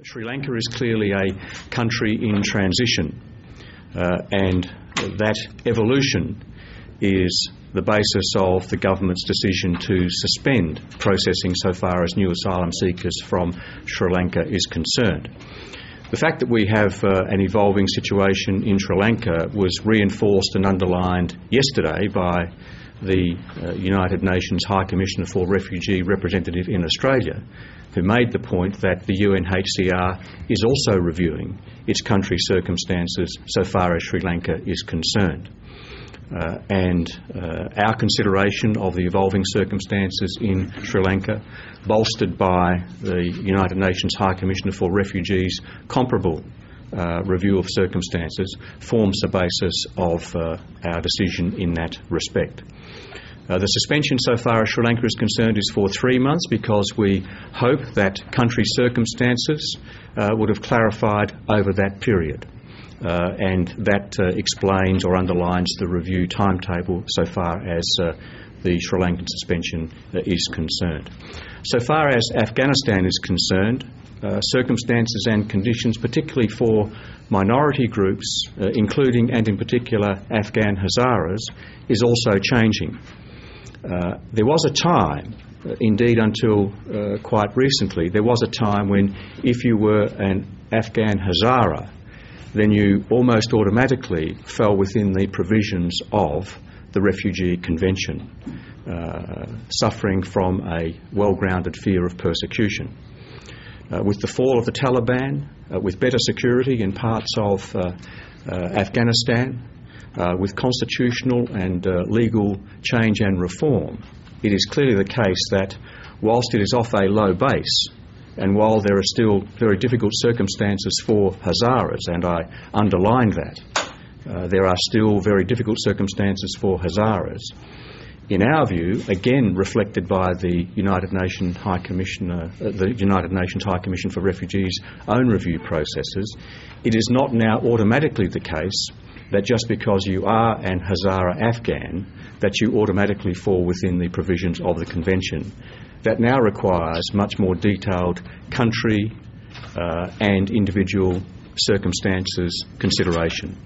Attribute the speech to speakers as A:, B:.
A: Sri Lanka is clearly a country in transition, and that evolution is the basis of the government's decision to suspend processing so far as new asylum seekers from Sri Lanka is concerned. The fact that we have an evolving situation in Sri Lanka was reinforced and underlined yesterday by the United Nations High Commissioner for Refugee representative in Australia, who made the point that the UNHCR is also reviewing its country circumstances so far as Sri Lanka is concerned. Our consideration of the evolving circumstances in Sri Lanka, bolstered by the United Nations High Commissioner for Refugees' comparable review of circumstances, forms the basis of our decision in that respect. The suspension so far as Sri Lanka is concerned is for 3 months because we hope that country circumstances would have clarified over that period. And that explains or underlines the review timetable so far as the Sri Lankan suspension is concerned. So far as Afghanistan is concerned, circumstances and conditions, particularly for minority groups, including and in particular Afghan Hazaras, is also changing. There was a time, indeed until quite recently, there was a time when if you were an Afghan Hazara, then you almost automatically fell within the provisions of the Refugee Convention, suffering from a well-grounded fear of persecution. With the fall of the Taliban, with better security in parts of Afghanistan, with constitutional and legal change and reform, it is clearly the case that whilst it is off a low base, and while there are still very difficult circumstances for Hazaras, and I underline that, there are still very difficult circumstances for Hazaras. In our view, again reflected by the United Nations High Commission for Refugees' own review processes, it is not now automatically the case that just because you are an Hazara Afghan, that you automatically fall within the provisions of the Convention. That now requires much more detailed country and individual circumstances consideration.